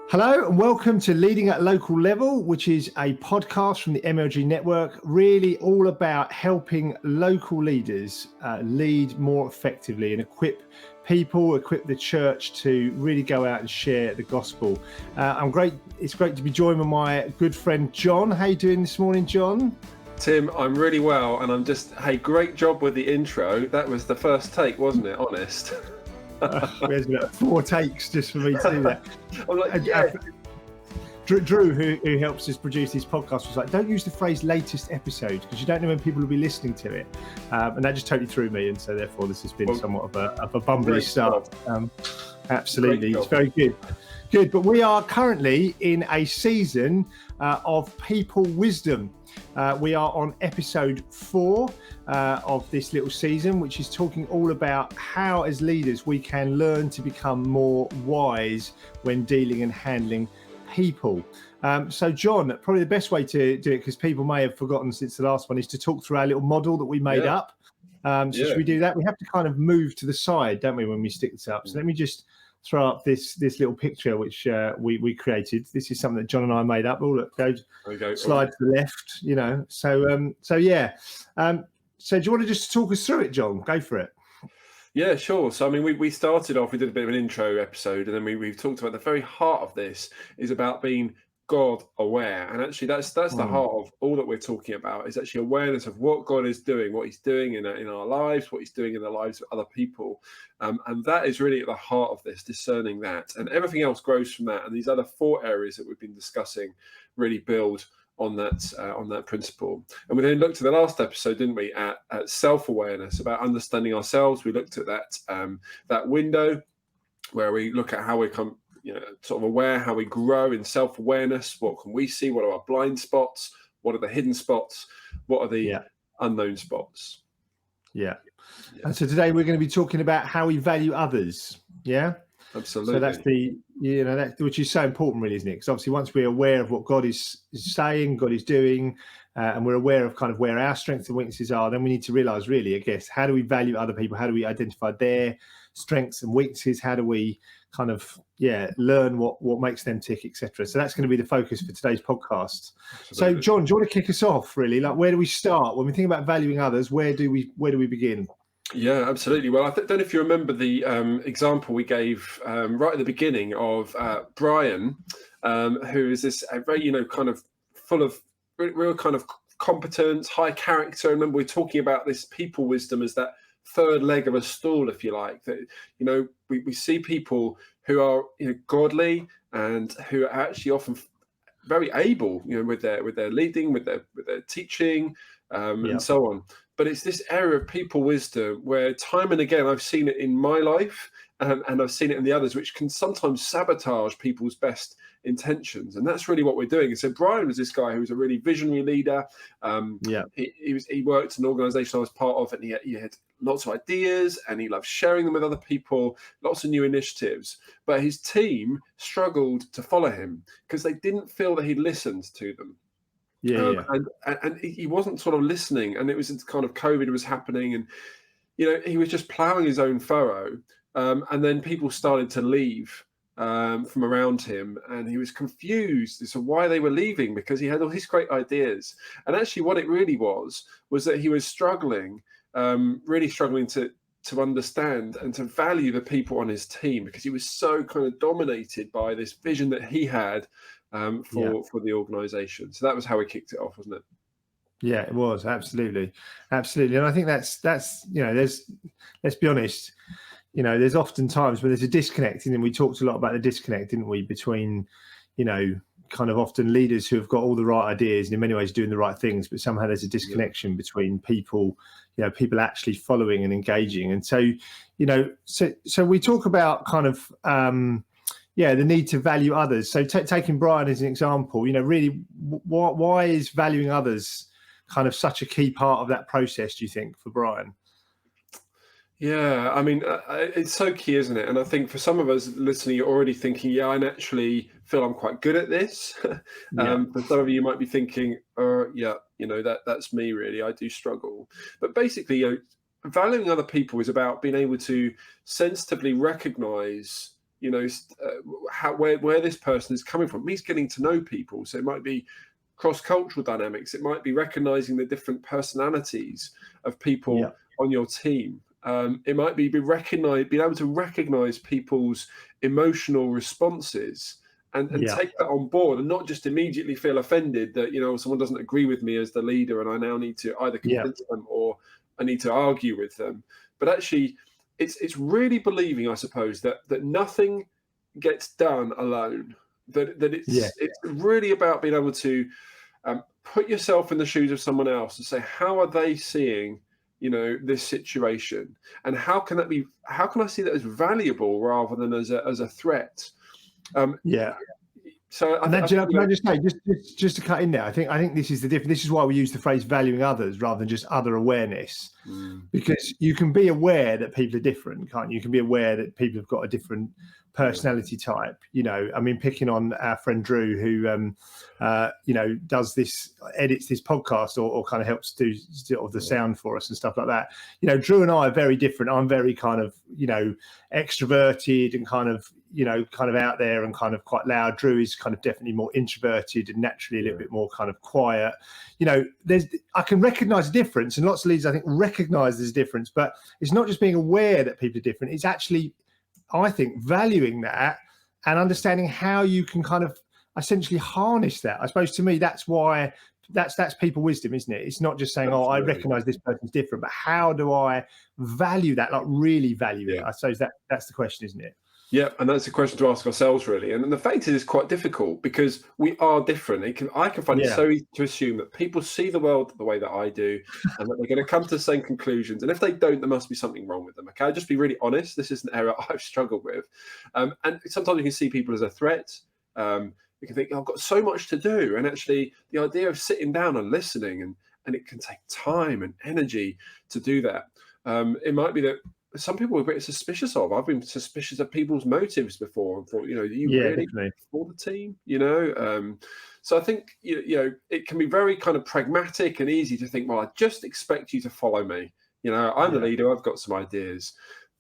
Hello and welcome to Leading at Local Level, which is a podcast from the MLG network, really all about helping local leaders lead more effectively and equip the church to really go out and share the gospel. It's great to be joined by my good friend John. How you doing this morning, John? Tim, I'm really well, and great job with the intro. That was the first take, wasn't it? Honest. There's about 4 takes just for me to do that. I'm like, yeah. Drew, who helps us produce these podcasts, was like, don't use the phrase latest episode because you don't know when people will be listening to it. And that just totally threw me. And so therefore this has been somewhat of a bumbly start. Absolutely. It's very good. Good. But we are currently in a season of people wisdom. We are on episode 4 of this little season, which is talking all about how as leaders we can learn to become more wise when dealing and handling people. So John, probably the best way to do it, because people may have forgotten since the last one, is to talk through our little model that we made up. Should we do that? We have to kind of move to the side, don't we, when we stick this up? So let me just throw up this little picture which we created. This is something that John and I made up. Oh, look, go slide to the left, you know. So yeah. So do you want to just talk us through it, John? Go for it. Yeah, sure. So, I mean, we started off, we did a bit of an intro episode, and then we've talked about the very heart of this is about being God aware. And actually that's the heart of all that we're talking about, is actually awareness of what God is doing, what he's doing in our lives, what he's doing in the lives of other people. And that is really at the heart of this, discerning that. And everything else grows from that. And these other 4 areas that we've been discussing really build on that principle. And we then looked at the last episode, didn't we, at self-awareness, about understanding ourselves. We looked at that window where we look at how we come, sort of aware, how we grow in self-awareness. What can we see? What are our blind spots? What are the hidden spots? What are the unknown spots? Yeah. And so today we're going to be talking about how we value others. Yeah. Absolutely. So that's that which is so important, really, isn't it? Because obviously, once we're aware of what God is saying, God is doing, and we're aware of kind of where our strengths and weaknesses are, then we need to realize, really, I guess, how do we value other people? How do we identify their strengths and weaknesses? How do we kind of learn what makes them tick, etc.? So that's going to be the focus for today's podcast. Absolutely. So, John, do you want to kick us off? Really, like, where do we start when we think about valuing others? Where do we begin? Yeah, absolutely. Well, I don't know if you remember the example we gave right at the beginning of Brian, who is this very, kind of full of real kind of competence, high character. Remember, we're talking about this people wisdom as that third leg of a stool, if you like. That we see people who are godly and who are actually often very able, with their leading, with their teaching, and so on. But it's this area of people wisdom where time and again I've seen it in my life and I've seen it in the others, which can sometimes sabotage people's best intentions. And that's really what we're doing. And so Brian was this guy who was a really visionary leader. He worked in an organization I was part of, and he had lots of ideas and he loved sharing them with other people, lots of new initiatives. But his team struggled to follow him because they didn't feel that he listened to them. And he wasn't sort of listening, and it was kind of COVID was happening, and he was just plowing his own furrow, and then people started to leave from around him, and he was confused as to why they were leaving, because he had all these great ideas. And actually what it really was that he was struggling, really struggling to understand and to value the people on his team, because he was so kind of dominated by this vision that he had for the organization. So that was how we kicked it off, wasn't it? Yeah, it was. Absolutely. And I think that's there's, let's be honest, there's often times where there's a disconnect, and we talked a lot about the disconnect, didn't we, between kind of often leaders who have got all the right ideas and in many ways doing the right things, but somehow there's a disconnection between people, people actually following and engaging. And so so we talk about kind of the need to value others. So taking Brian as an example, really, why is valuing others kind of such a key part of that process, do you think, for Brian? Yeah, I mean, it's so key, isn't it? And I think for some of us listening, you're already thinking, I naturally feel I'm quite good at this. For some of you might be thinking, that's me, really. I do struggle. But basically, valuing other people is about being able to sensitively recognize where this person is coming from. It means getting to know people. So it might be cross-cultural dynamics. It might be recognizing the different personalities of people on your team. It might be being able to recognize people's emotional responses and take that on board, and not just immediately feel offended that someone doesn't agree with me as the leader, and I now need to either convince them or I need to argue with them. But actually, it's really believing, I suppose, that nothing gets done alone. That it's really about being able to put yourself in the shoes of someone else and say, how are they seeing this situation, and how can I see that as valuable rather than as a threat? So can I just say, just to cut in there, I think this is the difference. This is why we use the phrase valuing others rather than just other awareness, because you can be aware that people are different, can't you? You can be aware that people have got a different personality type. I mean, picking on our friend Drew, who edits this podcast or kind of helps do sort of the sound for us and stuff like that. Drew and I are very different. I'm very kind of extroverted and kind of out there and kind of quite loud. Drew is kind of definitely more introverted and naturally a little bit more kind of quiet. I can recognize a difference, and lots of leaders I think recognize there's a difference, but it's not just being aware that people are different. It's actually, I think, valuing that and understanding how you can kind of essentially harness that. I suppose to me, that's why that's people wisdom, isn't it? It's not just saying, oh, I recognize this person's different, but how do I value that, like really value it? I suppose that's the question, isn't it? Yeah, and that's a question to ask ourselves, really. And the fact is, it's quite difficult because we are different. I can find it so easy to assume that people see the world the way that I do, and that they're going to come to the same conclusions. And if they don't, there must be something wrong with them. Okay, I'll just be really honest. This is an area I've struggled with. And sometimes you can see people as a threat. You can think, I've got so much to do. And actually, the idea of sitting down and listening, and it can take time and energy to do that. It might be that some people are a bit suspicious of. I've been suspicious of people's motives before and thought, are you really for the team? So I think, it can be very kind of pragmatic and easy to think, well, I just expect you to follow me. I'm the leader, I've got some ideas.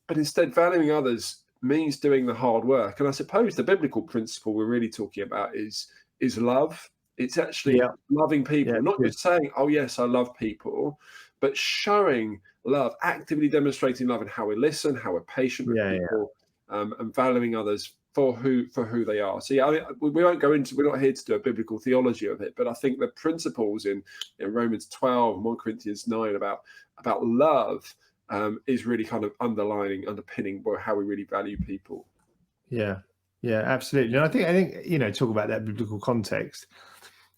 But instead, valuing others means doing the hard work. And I suppose the biblical principle we're really talking about is love. It's actually loving people, not just saying, oh, yes, I love people, but showing love, actively demonstrating love in how we listen, how we're patient with people, and valuing others for who they are. So I mean, we won't go into. We're not here to do a biblical theology of it, but I think the principles in Romans 12 and 1 Corinthians 9 about love is really kind of underpinning how we really value people. Yeah, absolutely. And I think talk about that biblical context.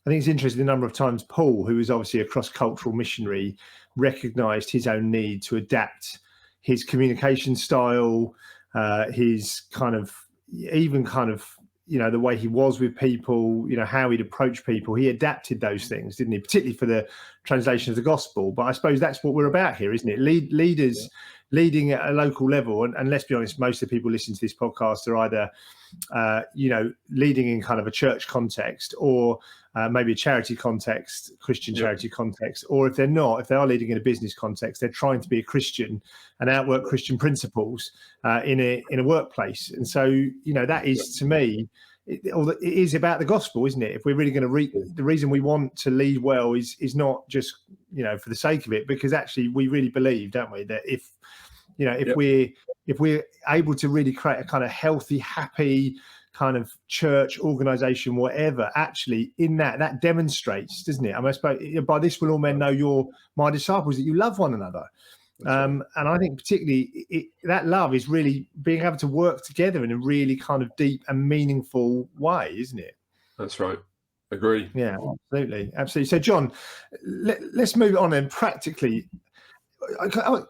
I think it's interesting the number of times Paul, who is obviously a cross-cultural missionary, recognized his own need to adapt his communication style, his kind of the way he was with people, how he'd approach people. He adapted those things, didn't he? Particularly for the translation of the gospel. But I suppose that's what we're about here, isn't it? Leaders leading at a local level. And let's be honest, most of the people listening to this podcast are either, leading in kind of a church context or maybe a charity context, Christian charity context, or if they're not, if they are leading in a business context, they're trying to be a Christian and outwork Christian principles in a workplace. And so, that is, to me, it is about the gospel, isn't it? If we're really going to the reason we want to lead well is not just, for the sake of it, because actually we really believe, don't we, that if we're able to really create a kind of healthy, happy kind of church organization, whatever, actually in that demonstrates, doesn't it? I mean, I suppose by this will all men know you're my disciples, that you love one another. And I think particularly that love is really being able to work together in a really kind of deep and meaningful way, isn't it? That's right. Agree. Yeah, absolutely. So John, let's move on then practically.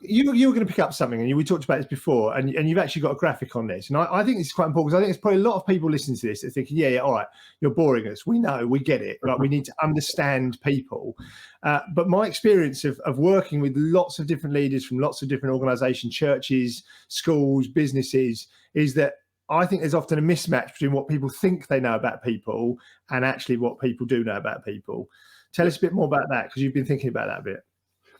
You were going to pick up something, and we talked about this before, and you've actually got a graphic on this, and I think this is quite important, because I think it's probably a lot of people listening to this are thinking, yeah, all right, you're boring us. We know, we get it. Like, we need to understand people. But my experience of working with lots of different leaders from lots of different organizations, churches, schools, businesses, is that I think there's often a mismatch between what people think they know about people and actually what people do know about people. Tell us a bit more about that, because you've been thinking about that a bit.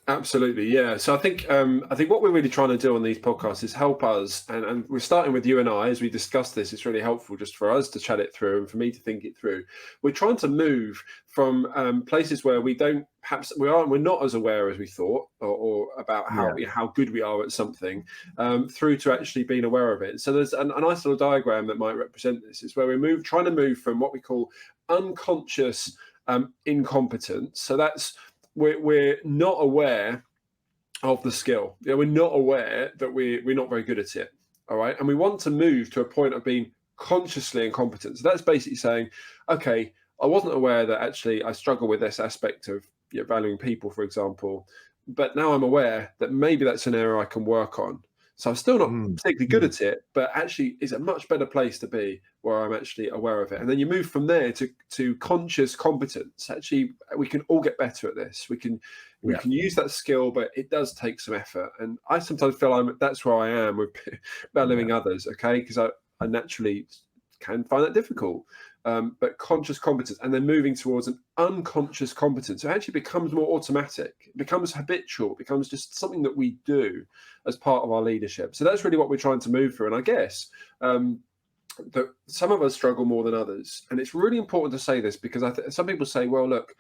Absolutely, yeah. So I think what we're really trying to do on these podcasts is help us, and we're starting with you and I as we discuss this. It's really helpful just for us to chat it through and for me to think it through. We're trying to move from places where we're not as aware as we thought, or about how good we are at something, through to actually being aware of it. So there's a nice little diagram that might represent this. It's where trying to move from what we call unconscious incompetence. So that's we're not aware of the skill. We're not aware that we're not very good at it. All right. And we want to move to a point of being consciously incompetent. So that's basically saying, okay, I wasn't aware that actually I struggle with this aspect of valuing people, for example, but now I'm aware that maybe that's an area I can work on. So I'm still not particularly good at it, but actually it's a much better place to be where I'm actually aware of it. And then you move from there to conscious competence. Actually, we can all get better at this. We can use that skill, but it does take some effort. And I sometimes feel that's where I am with valuing others, okay? Because I naturally can find that difficult. But conscious competence, and then moving towards an unconscious competence, so it actually becomes more automatic, it becomes habitual, it becomes just something that we do as part of our leadership. So that's really what we're trying to move through. And I guess that some of us struggle more than others, and it's really important to say this because some people say, well, look,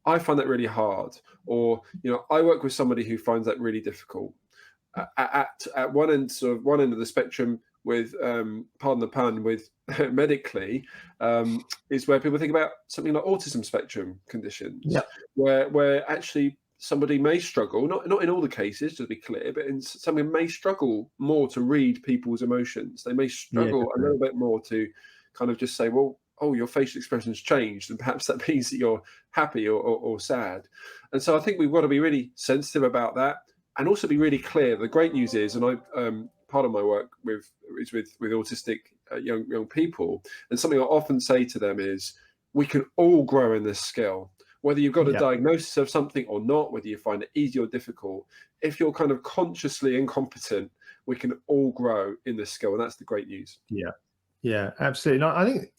I find that really hard, or I work with somebody who finds that really difficult. At one end of the spectrum, with pardon the pun, with medically, is where people think about something like autism spectrum conditions, where actually somebody may struggle, not in all the cases, to be clear, but in somebody may struggle more to read people's emotions. They may struggle a little bit more to kind of just say, well, oh, your facial expression's changed, and perhaps that means that you're happy or sad. And so I think we've got to be really sensitive about that, and also be really clear. The great news is, and part of my work is with autistic young people, and something I often say to them is, we can all grow in this skill, whether you've got a diagnosis of something or not, whether you find it easy or difficult. If you're kind of consciously incompetent, we can all grow in this skill, and that's the great news. Yeah, absolutely. And I think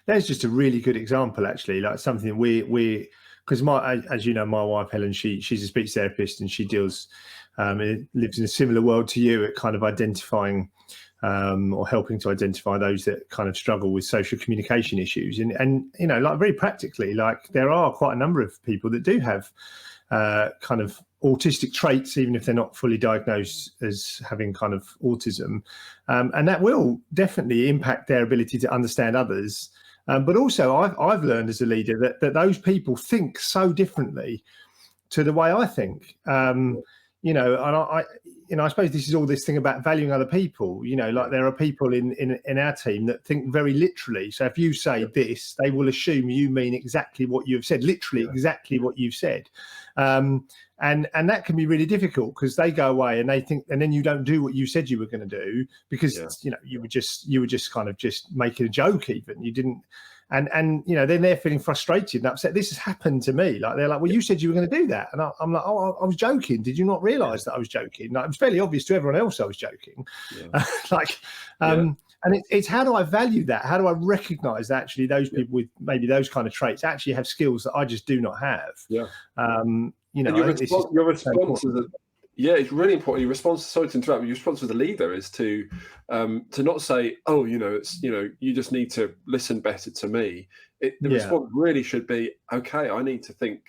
there's just a really good example, actually, like something we because as you know, my wife Helen, she's a speech therapist, and she lives in a similar world to you at kind of identifying or helping to identify those that kind of struggle with social communication issues, and like very practically, like there are quite a number of people that do have kind of autistic traits, even if they're not fully diagnosed as having kind of autism, and that will definitely impact their ability to understand others. But also, I've learned as a leader that those people think so differently to the way I think. And I suppose this is all this thing about valuing other people. Like there are people in our team that think very literally. So if you say this, they will assume you mean exactly what you've said, literally exactly what you've said. And that can be really difficult, because they go away and they think, and then you don't do what you said you were going to do, because you were just kind of just making a joke. Even you didn't, and then they're feeling frustrated and upset. This has happened to me. Like they're like, well, you said you were going to do that, and I'm like, oh, I was joking. Did you not realise that I was joking? Like, it was fairly obvious to everyone else I was joking. And it's how do I value that? How do I recognise that actually those people with maybe those kind of traits actually have skills that I just do not have? Your response is it's really important. Your response, sorry to interrupt, your response as a leader is to not say, oh, you just need to listen better to me. The response really should be, okay, I need to think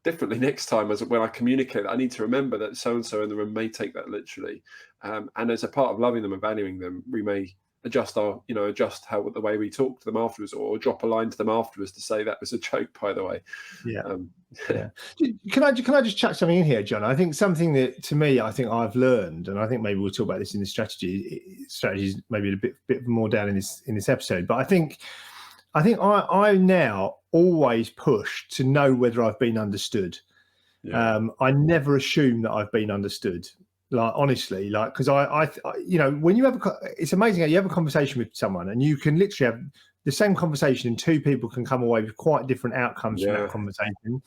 differently next time when I communicate. I need to remember that so-and-so in the room may take that literally. And as a part of loving them and valuing them, we may adjust the way we talk to them afterwards, or drop a line to them afterwards to say that was a joke, by the way. Can I just chuck something in here, John? I think something that, to me, I think I've learned, and I think maybe we'll talk about this in the strategies maybe a bit more down in this episode, but I think I now always push to know whether I've been understood. I never assume that I've been understood. Like, honestly, like, because I when you have it's amazing how you have a conversation with someone and you can literally have the same conversation and two people can come away with quite different outcomes from that conversation.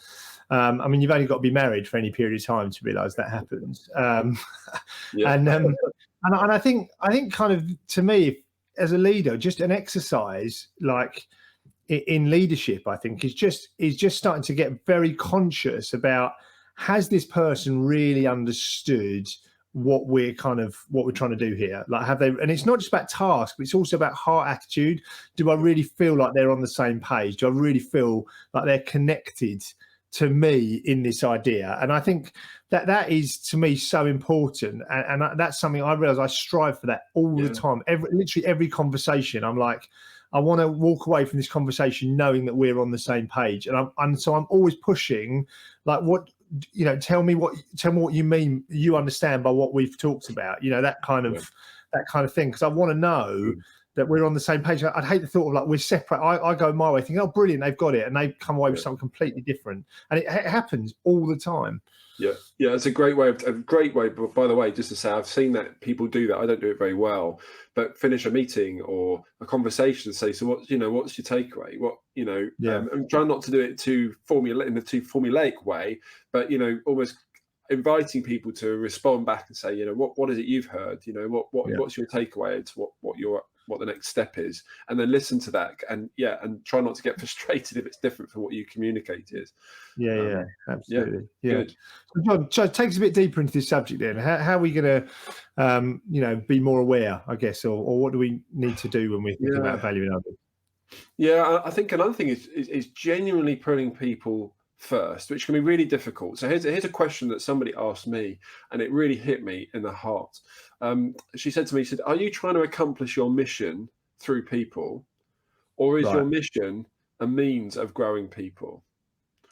I mean, you've only got to be married for any period of time to realise that happens. And I think kind of, to me, as a leader, just an exercise like in leadership, I think is just starting to get very conscious about has this person really understood what we're trying to do here? Like, have they? And it's not just about task, but it's also about heart attitude. Do I really feel like they're on the same page? Do I really feel like they're connected to me in this idea? And I think that is, to me, so important. And that's something I realize I strive for that all the time. Literally every conversation, I'm like, I want to walk away from this conversation knowing that we're on the same page. And so I'm always pushing, like, what, tell me what you mean, you understand by what we've talked about, that kind of thing. Because I want to know that we're on the same page. I'd hate the thought of, like, we're separate. I go my way thinking, oh, brilliant, they've got it. And they come away with something completely different. And it happens all the time. Yeah, it's a great way. But by the way, just to say, I've seen that people do that. I don't do it very well, but finish a meeting or a conversation and say, so what's your takeaway? And try not to do it in a too formulaic way, but almost inviting people to respond back and say, what is it you've heard? What's your takeaway to what the next step is, and then listen to that and try not to get frustrated if it's different from what you communicated. Absolutely. Good. So John, so take us a bit deeper into this subject then. How are we going to be more aware, I guess, or what do we need to do when we're thinking about valuing others? I think another thing is genuinely putting people first, which can be really difficult. So here's a question that somebody asked me, and it really hit me in the heart. She said to me, are you trying to accomplish your mission through people, or is your mission a means of growing people?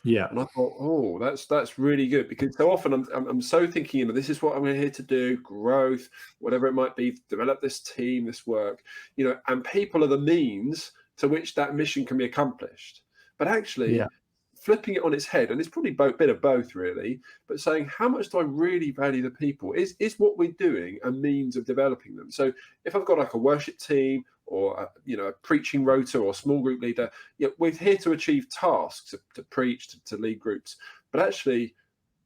Yeah. And I thought, oh, that's really good, because so often I'm so thinking, this is what I'm here to do, growth, whatever it might be, develop this team, this work, and people are the means to which that mission can be accomplished. But actually, flipping it on its head, and it's probably a bit of both, really, but saying, how much do I really value the people? Is what we're doing a means of developing them? So if I've got like a worship team or a preaching rota or small group leader, we're here to achieve tasks, to preach, to lead groups. But actually,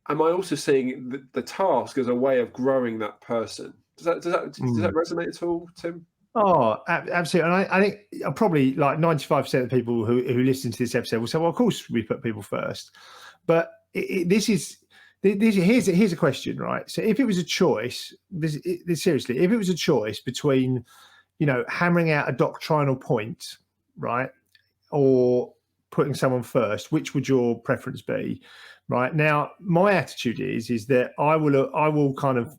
am I also seeing the task as a way of growing that person? Does that resonate at all, Tim? Oh, absolutely. And I think probably like 95% of the people who listen to this episode will say, well, of course we put people first. But here's a question, right? So if it was a choice, seriously, if it was a choice between, hammering out a doctrinal point, right, or putting someone first, which would your preference be? Right now, my attitude is that I will kind of,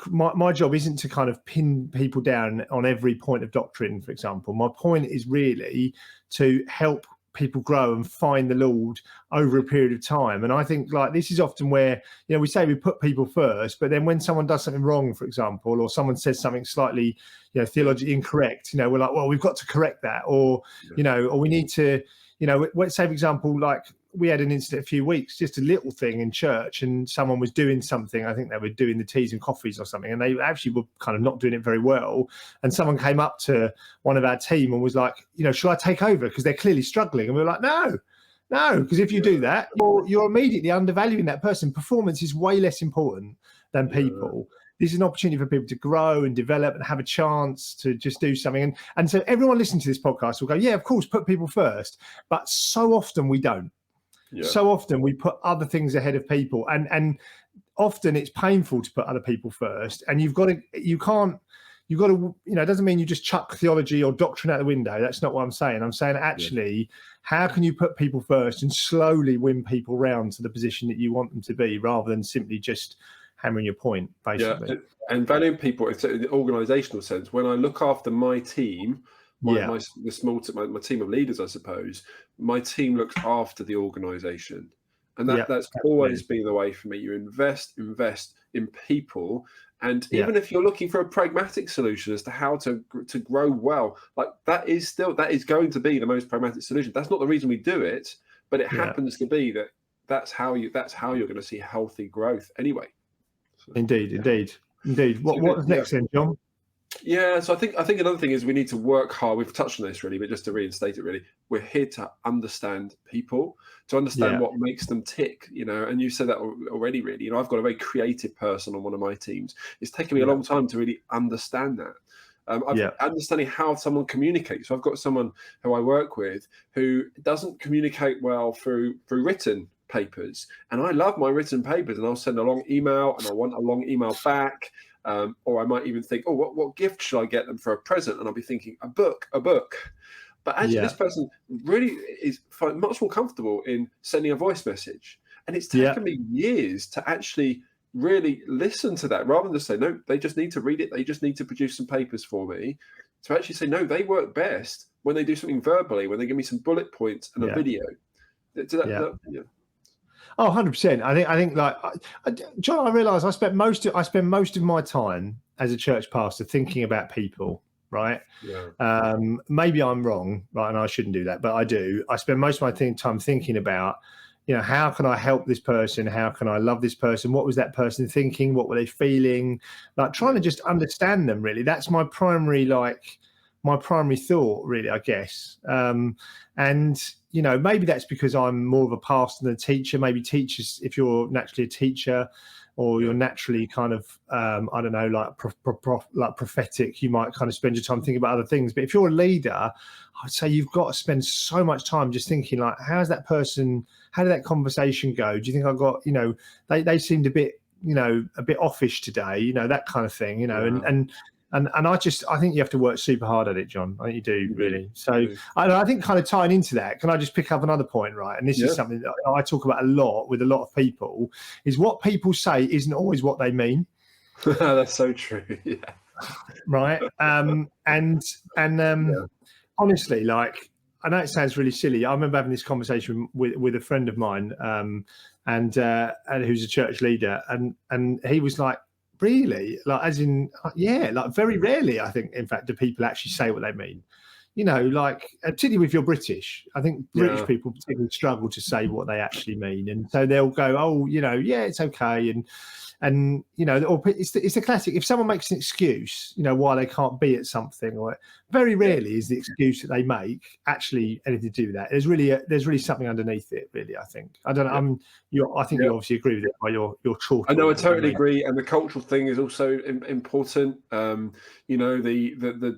my job isn't to kind of pin people down on every point of doctrine, for example. My point is really to help people grow and find the Lord over a period of time. And I think, like, this is often where, we say we put people first, but then when someone does something wrong, for example, or someone says something slightly, theologically incorrect, we're like, well, we've got to correct that, or, or we need to, let's say, for example, like, we had an incident a few weeks, just a little thing in church, and someone was doing something. I think they were doing the teas and coffees or something, and they actually were kind of not doing it very well. And someone came up to one of our team and was like, should I take over? Because they're clearly struggling. And we were like, no, because if you do that, you're immediately undervaluing that person. Performance is way less important than people. This is an opportunity for people to grow and develop and have a chance to just do something. And so everyone listening to this podcast will go, yeah, of course, put people first. But so often we don't. So often we put other things ahead of people, and often it's painful to put other people first. And it doesn't mean you just chuck theology or doctrine out the window. That's not what I'm saying. I'm saying, actually, how can you put people first and slowly win people round to the position that you want them to be, rather than simply just hammering your point, basically. And valuing people in the organizational sense. When I look after my team, my team of leaders, I suppose, my team looks after the organization, and that's always been the way for me. You invest in people, and even if you're looking for a pragmatic solution as to how to grow well, like that is going to be the most pragmatic solution. That's not the reason we do it, but it happens to be that's how you're going to see healthy growth anyway. So, Indeed. What's next then, John? Yeah, so I think another thing is we need to work hard. We've touched on this really, but just to reinstate it, really, we're here to understand people, to understand what makes them tick. And you said that already. Really, I've got a very creative person on one of my teams. It's taken me a long time to really understand that. Understanding how someone communicates. So I've got someone who I work with who doesn't communicate well through written papers, and I love my written papers, and I'll send a long email, and I want a long email back. Or I might even think, oh, what gift should I get them for a present? And I'll be thinking, a book. But actually, this person really is much more comfortable in sending a voice message. And it's taken me years to actually really listen to that, rather than just say, no, they just need to read it. They just need to produce some papers for me. To actually say, no, they work best when they do something verbally, when they give me some bullet points and a video. Oh, 100%. I think like John, I realise I spend most of my time as a church pastor thinking about people, right? Yeah. Maybe I'm wrong, right, and I shouldn't do that, but I do. I spend most of my time thinking about, how can I help this person? How can I love this person? What was that person thinking? What were they feeling? Like trying to just understand them, really. That's my primary thought, really, I guess. And maybe that's because I'm more of a pastor than a teacher. Maybe teachers, if you're naturally a teacher, or you're naturally kind of, I don't know, like prophetic, you might kind of spend your time thinking about other things. But if you're a leader, I'd say you've got to spend so much time just thinking, like, how did that conversation go? Do you think I got, they seemed a bit offish today, that kind of thing, And I think you have to work super hard at it, John. I think you do, really. So I think kind of tying into that, can I just pick up another point, right? And this is something that I talk about a lot with a lot of people, is what people say isn't always what they mean. That's so true. Yeah. Right. Honestly, like, I know it sounds really silly. I remember having this conversation with a friend of mine, and who's a church leader, and he was like, really? Like, as in, like very rarely, I think, in fact, do people actually say what they mean. Like, particularly if you're British, I think British people particularly struggle to say what they actually mean. And so they'll go, oh, it's okay. And or it's the classic, if someone makes an excuse, why they can't be at something, or very rarely is the excuse that they make actually anything to do with that. There's really something underneath it, really, I think. I don't know. I think you obviously agree with it by your talk. I know, I totally agree. And the cultural thing is also important. The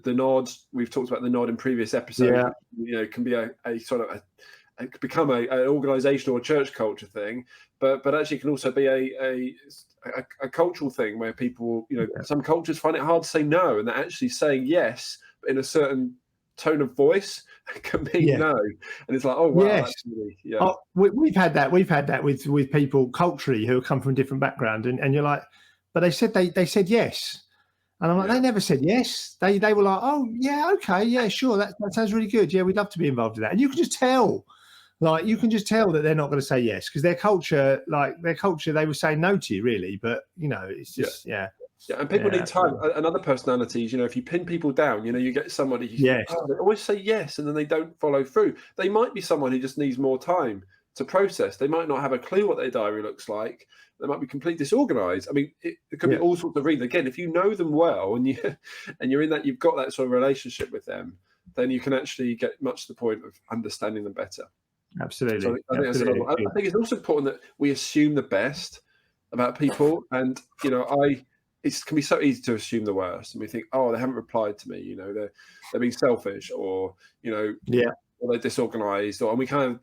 nod, we've talked about the nod in previous episodes, can be a sort of it could become an organizational or church culture thing, but actually it can also be a cultural thing where people, some cultures find it hard to say no, and they're actually saying yes, but in a certain tone of voice can mean no, and it's like, oh wow, yes. We've had that with people culturally who come from a different background, and you're like, but they said yes, and I'm like, they never said yes. They were like, oh yeah, okay, yeah, sure, that sounds really good. Yeah, we'd love to be involved in that. And you can just tell. Like, you can just tell that they're not going to say yes, because their culture, they were saying no to you, really. But it's just Yeah, and people need time. And other personalities, if you pin people down, you get somebody who they always say yes, and then they don't follow through. They might be someone who just needs more time to process. They might not have a clue what their diary looks like. They might be completely disorganized. I mean, it could be all sorts of reasons. Again, if you know them well and you're in that, you've got that sort of relationship with them, then you can actually get much to the point of understanding them better. Absolutely. So I think that's another one. I think it's also important that we assume the best about people, and it can be so easy to assume the worst, and we think, oh, they haven't replied to me, they're being selfish, or or they're disorganized, and we kind of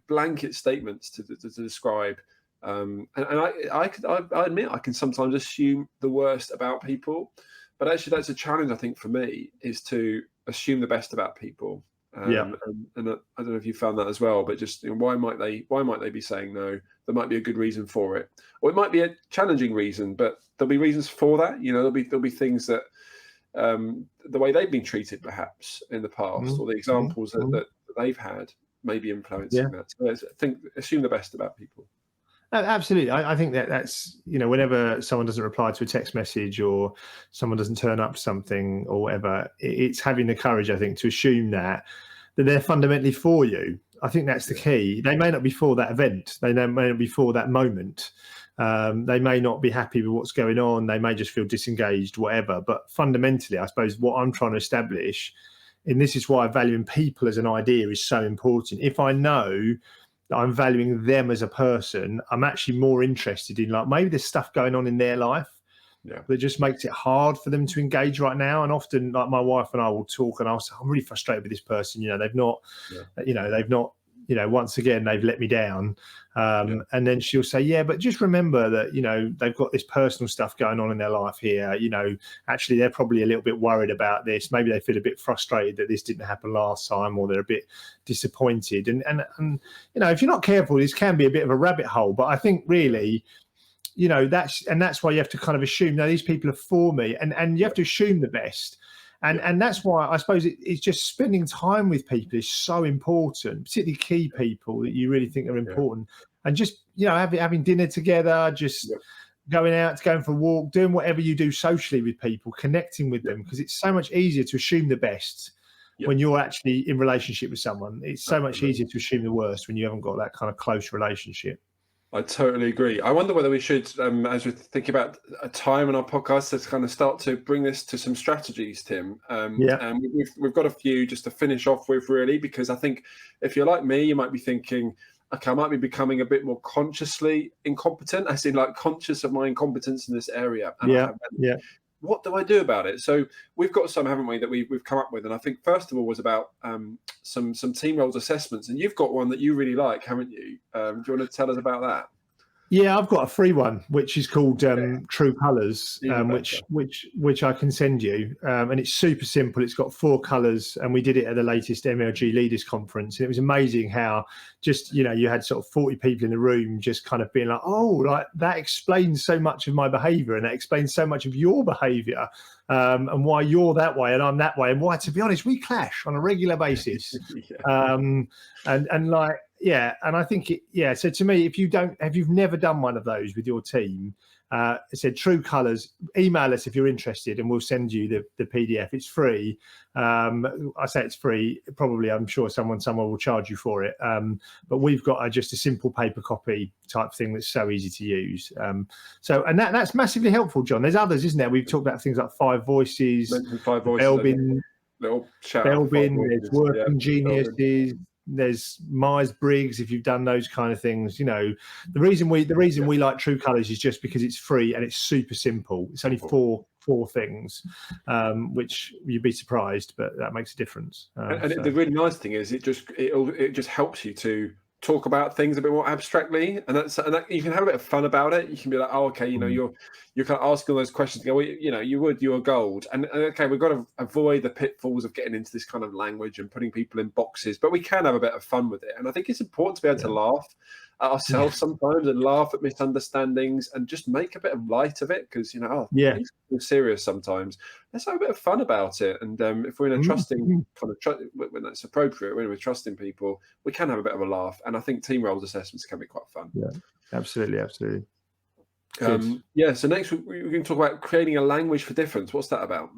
blanket statements to describe. And I admit I can sometimes assume the worst about people, but actually that's a challenge, I think, for me, is to assume the best about people. And I don't know if you found that as well, but just why might they be saying no? There might be a good reason for it, or it might be a challenging reason, but there'll be reasons for that. There'll be things that the way they've been treated perhaps in the past, or the examples that they've had may be influencing that. So I think assume the best about people. Absolutely. I think that's, whenever someone doesn't reply to a text message, or someone doesn't turn up to something or whatever, it's having the courage, I think, to assume that they're fundamentally for you. I think that's the key. They may not be for that event. They may not be for that moment. They may not be happy with what's going on. They may just feel disengaged, whatever. But fundamentally, I suppose what I'm trying to establish, and this is why valuing people as an idea is so important. If I know that I'm valuing them as a person, I'm actually more interested in, like, maybe there's stuff going on in their life that just makes it hard for them to engage right now. And often, like, my wife and I will talk, and I'll say, I'm really frustrated with this person. They've not, once again, they've let me down. And then she'll say, yeah, but just remember that, they've got this personal stuff going on in their life here. Actually, they're probably a little bit worried about this. Maybe they feel a bit frustrated that this didn't happen last time, or they're a bit disappointed. And if you're not careful, this can be a bit of a rabbit hole. But I think really, that's why you have to kind of assume, no, these people are for me, and you have to assume the best. And that's why I suppose it's just spending time with people is so important, particularly key people that you really think are important. And just, having dinner together, just going for a walk, doing whatever you do socially with people, connecting with them, because it's so much easier to assume the best when you're actually in relationship with someone. It's so much easier to assume the worst when you haven't got that kind of close relationship. I totally agree. I wonder whether we should, as we're thinking about a time in our podcast, to kind of start to bring this to some strategies, Tim. And we've got a few just to finish off with, really, because I think if you're like me, you might be thinking, okay, I might be becoming a bit more consciously incompetent, as in like conscious of my incompetence in this area. And what do I do about it? So we've got some, haven't we, that we've come up with. And I think first of all was about some team roles assessments. And you've got one that you really like, haven't you? Do you want to tell us about that? Yeah, I've got a free one, which is called True Colours, which I can send you. And it's super simple. It's got 4 colours, and we did it at the latest MLG Leaders Conference. And it was amazing how just, you had sort of 40 people in the room just kind of being like, oh, like that explains so much of my behaviour, and that explains so much of your behaviour, and why you're that way and I'm that way, and why, to be honest, we clash on a regular basis. And I think so to me, if you've never done one of those with your team, it said True Colours, email us if you're interested, and we'll send you the PDF. It's free. I say it's free. Probably, I'm sure someone will charge you for it. But we've got just a simple paper copy type thing that's so easy to use. And that's massively helpful, John. There's others, isn't there? We've talked about things like 5 Voices, Belbin, there's Working Geniuses. There's Myers-Briggs, if you've done those kind of things. The reason we like True Colours is just because it's free and it's super simple. It's only four things, which you'd be surprised, but that makes a difference. The really nice thing is it just helps you to talk about things a bit more abstractly, and that you can have a bit of fun about it. You can be like, oh, okay, you're kind of asking all those questions. Go, well, you're gold, and okay, we've got to avoid the pitfalls of getting into this kind of language and putting people in boxes, but we can have a bit of fun with it. And I think it's important to be able to laugh at ourselves sometimes, and laugh at misunderstandings, and just make a bit of light of it, because it's serious sometimes. Let's have a bit of fun about it, and if we're in a trusting kind of when that's appropriate, when we're trusting people, we can have a bit of a laugh. And I think team roles assessments can be quite fun. Yeah, absolutely. So next we're going to talk about creating a language for difference. What's that about?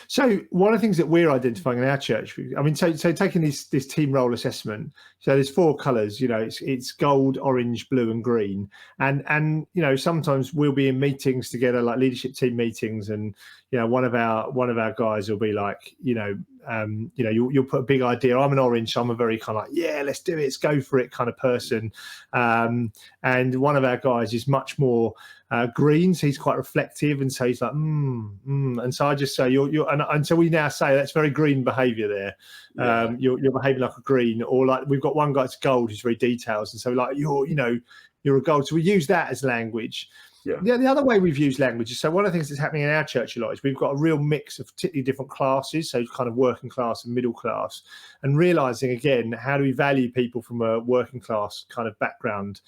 So one of the things that we're identifying in our church, I mean, so taking this team role assessment, so there's 4 colours, it's gold, orange, blue, and green, and sometimes we'll be in meetings together, like leadership team meetings, and one of our guys will be like, you'll put a big idea. I'm an orange, so I'm a very kind of like, yeah, let's do it, let's go for it kind of person, and one of our guys is much more green, so he's quite reflective, and so he's like, and so I just say and so we now say that's very green behaviour there. You're behaving like a green, or like we've got one guy that's gold who's very detailed, and so like you're a gold. So we use that as language. The other way we've used language is, so one of the things that's happening in our church a lot is we've got a real mix of particularly different classes, so kind of working class and middle class, and realising again, how do we value people from a working class kind of background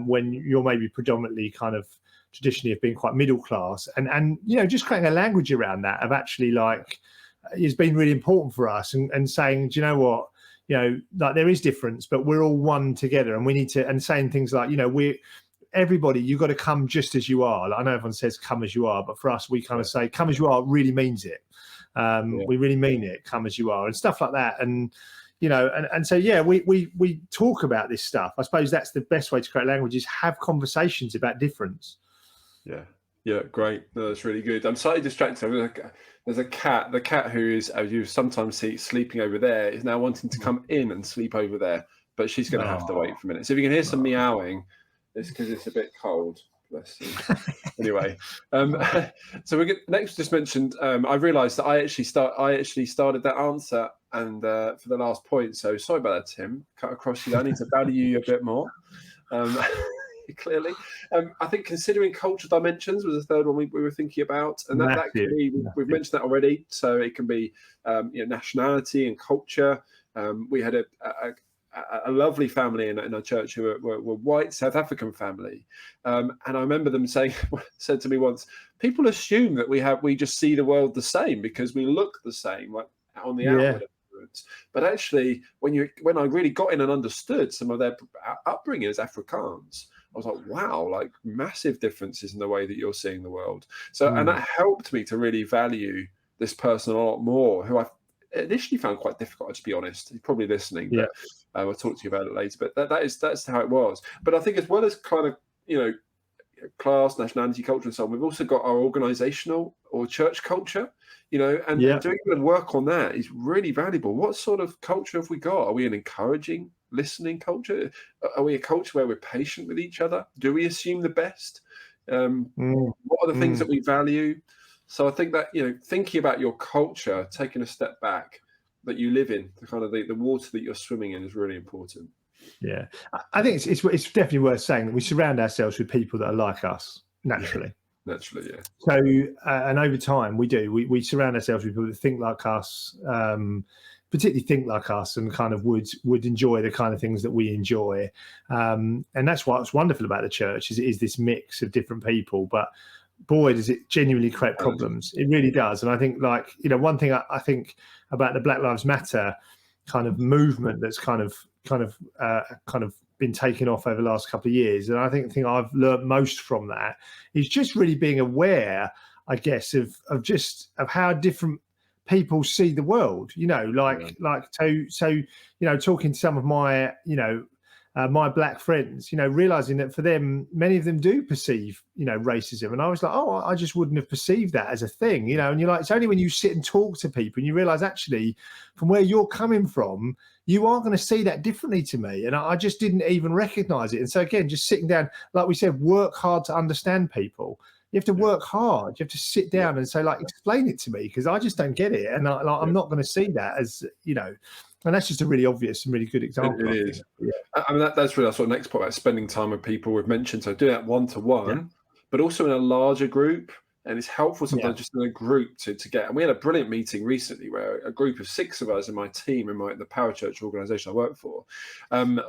when you're maybe predominantly kind of traditionally have been quite middle class, and just creating a language around that of actually like has been really important for us, and saying, do you know what, like there is difference, but we're all one together, and we need to, and saying things like, everybody, you've got to come just as you are. Like, I know everyone says come as you are, but for us, we kind of say come as you are really means it. We really mean it, come as you are, and stuff like that. And and so we talk about this stuff. I suppose that's the best way to create language, is have conversations about difference. Yeah, great. No, that's really good. I'm slightly distracted. There's a cat. The cat who is, as you sometimes see, sleeping over there, is now wanting to come in and sleep over there, but she's going to have to wait for a minute. So if you can hear some meowing, it's because it's a bit cold. Bless you. Anyway, so we next just mentioned. I realised that I actually started that answer and for the last point. So sorry about that, Tim. Cut across you there. I need to value you a bit more. Clearly, I think considering cultural dimensions was the third one we were thinking about, and that can be, we've mentioned that already. So it can be nationality and culture. We had a lovely family in our church who were white South African family, and I remember them said to me once, people assume that we just see the world the same because we look the same, like on the outward appearance. But actually, when I really got in and understood some of their upbringing as Afrikaans, I was like, wow, like massive differences in the way that you're seeing the world. So, and that helped me to really value this person a lot more, who I initially found quite difficult, to be honest. He's probably listening, but I'll talk to you about it later. But that's how it was. But I think as well as kind of, class, nationality, culture, and so on, we've also got our organizational or church culture, and doing good work on that is really valuable. What sort of culture have we got? Are we an encouraging, listening culture? Are we a culture where we're patient with each other? Do we assume the best? What are the things that we value? So I think that, thinking about your culture, taking a step back that you live in, the kind of the water that you're swimming in is really important. Yeah, I think it's definitely worth saying that we surround ourselves with people that are like us naturally. Naturally, yeah. So, and over time we surround ourselves with people that think like us, particularly think like us, and kind of would enjoy the kind of things that we enjoy. And that's what's wonderful about the church is this mix of different people. But boy, does it genuinely create problems. It really does. And I think, one thing I think about the Black Lives Matter kind of movement that's kind of been taken off over the last couple of years, and I think the thing I've learned most from that is just really being aware, I guess, of how different people see the world. Talking to some of my my black friends, realizing that for them, many of them do perceive, racism. And I was like, oh, I just wouldn't have perceived that as a thing, and you're like, it's only when you sit and talk to people and you realize actually from where you're coming from, you are going to see that differently to me. And I just didn't even recognize it. And so again, just sitting down, like we said, work hard to understand people. You have to work hard. You have to sit down and say, explain it to me, because I just don't get it. And I'm not going to see that as, and that's just a really obvious and really good example. It is. I mean, that's really our sort of next point about spending time with people we've mentioned. So doing that one-to-one, but also in a larger group. And it's helpful sometimes just in a group to get. And we had a brilliant meeting recently where a group of 6 of us in my team, in the parachurch organization I work for,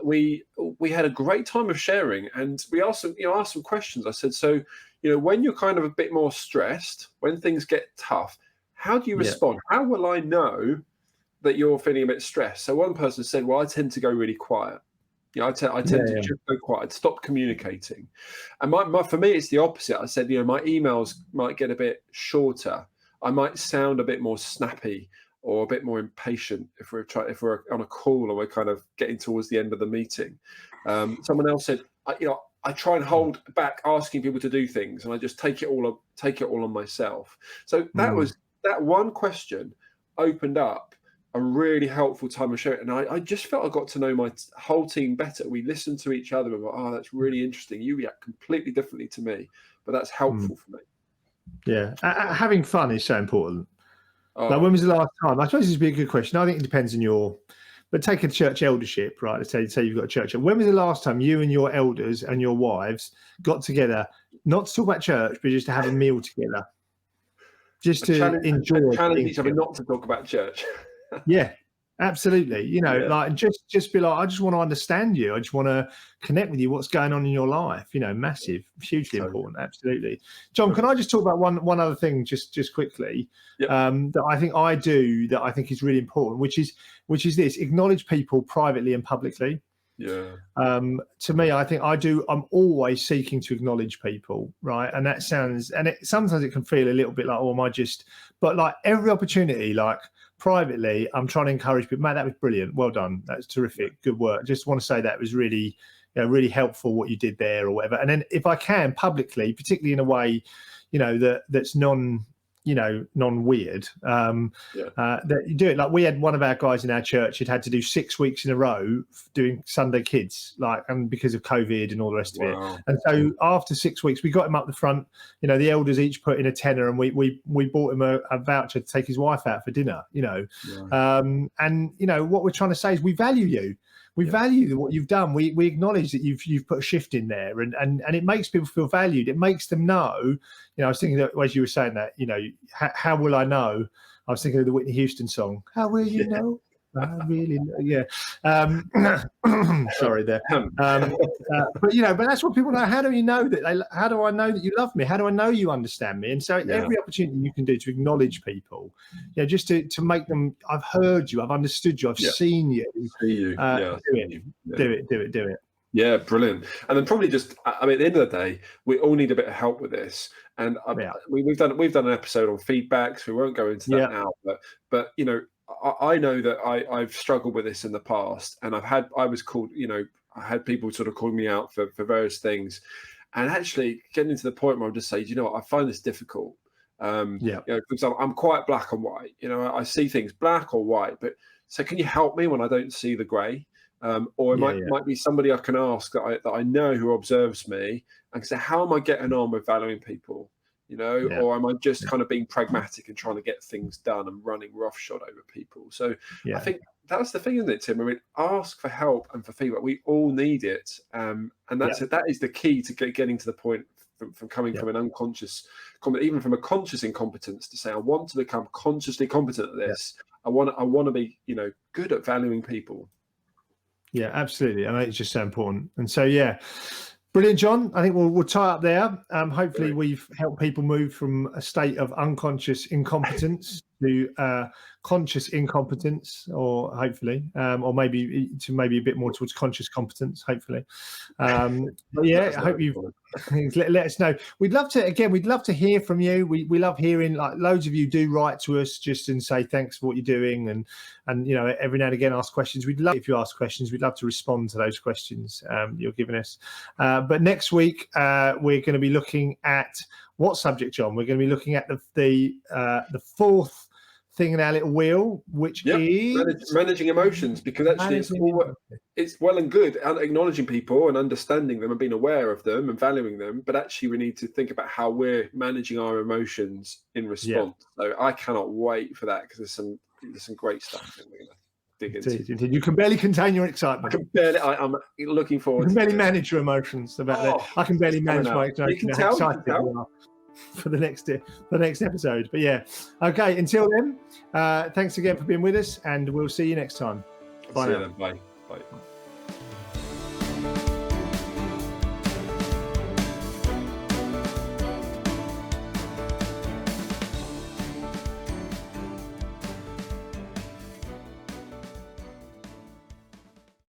we had a great time of sharing, and we asked some questions. I said, so, when you're kind of a bit more stressed, when things get tough, how do you respond? How will I know that you're feeling a bit stressed? So one person said, well, I tend to go really quiet. I tend to just go quiet. I'd stop communicating. And for me, it's the opposite. I said, my emails might get a bit shorter. I might sound a bit more snappy or a bit more impatient if we're on a call or we're kind of getting towards the end of the meeting. Someone else said, I try and hold back asking people to do things, and I just take it all on myself. So that one question opened up a really helpful time of sharing. And I just felt I got to know my whole team better. We listened to each other and were, oh, that's really interesting. You react completely differently to me, but that's helpful for me. Yeah. Having fun is so important. When was the last time? I suppose this would be a good question. I think it depends on but take a church eldership, right? Let's say you've got a church. When was the last time you and your elders and your wives got together, not to talk about church, but just to have a meal together? Just to enjoy. Challenge each other not to talk about church. Yeah, absolutely. Just be like, I just want to understand you. I just want to connect with you. What's going on in your life? Massive, hugely important. Absolutely. John, can I just talk about one other thing just quickly that I think I do that I think is really important, which is this: acknowledge people privately and publicly. Yeah. To me, I think I'm always seeking to acknowledge people, right? And that sounds, sometimes it can feel a little bit like, oh, am I just, but like every opportunity, like privately, I'm trying to encourage people. Matt, that was brilliant. Well done. That's terrific. Good work. Just want to say that was really, really helpful what you did there or whatever. And then if I can publicly, particularly in a way, that's non-weird. That you do it. Like we had one of our guys in our church had to do 6 weeks in a row doing Sunday Kids, and because of COVID and all the rest of it. And so after 6 weeks, we got him up the front. The elders each put in a tenner, and we bought him a voucher to take his wife out for dinner. And what we're trying to say is we value you. We value what you've done. We acknowledge that you've put a shift in there, and it makes people feel valued. It makes them know. I was thinking that as you were saying that, how will I know? I was thinking of the Whitney Houston song. How will you know? I really know. Yeah. Sorry there. But that's what people know. How do you know that? How do I know that you love me? How do I know you understand me? And so every opportunity you can do to acknowledge people, just to make them. I've heard you. I've understood you. I've seen you. See you. Do it. Yeah, brilliant. And then probably just, at the end of the day, we all need a bit of help with this. And we've done an episode on feedbacks. We won't go into that now, but I know that I've struggled with this in the past, and I was called, I had people sort of calling me out for various things, and actually getting to the point where I'm just saying, I find this difficult. For example, I'm quite black and white. I see things black or white, but so can you help me when I don't see the grey? Or it might be somebody I can ask that I know who observes me and say, how am I getting on with valuing people? Or am I just kind of being pragmatic and trying to get things done and running roughshod over people? So I think that's the thing, isn't it, Tim? Ask for help and for feedback. We all need it, and that is the key to getting to the point from coming from an unconscious, even from a conscious incompetence, to say I want to become consciously competent at this. I want to be good at valuing people. Yeah, absolutely. I think it's just so important. And so, brilliant, John. I think we'll tie up there. Hopefully we've helped people move from a state of unconscious incompetence to conscious incompetence, or hopefully, or maybe a bit more towards conscious competence, hopefully. But I hope you've let us know. We'd love to hear from you. We love hearing, loads of you do write to us just and say thanks for what you're doing, and every now and again ask questions. We'd love, if you ask questions, we'd love to respond to those questions you're giving us. But next week we're going to be looking at what subject, John? We're going to be looking at the fourth thing in our little wheel, which is managing emotions, because actually it's well and good acknowledging people and understanding them and being aware of them and valuing them, but actually we need to think about how we're managing our emotions in response. So I cannot wait for that, because there's some great stuff that we're going to dig into. You can barely contain your excitement. I'm looking forward. You can barely manage your emotions about that. I can barely manage my excitement. You can tell. For the next episode. But okay, until then, thanks again for being with us, and we'll see you next time. Bye now. Bye.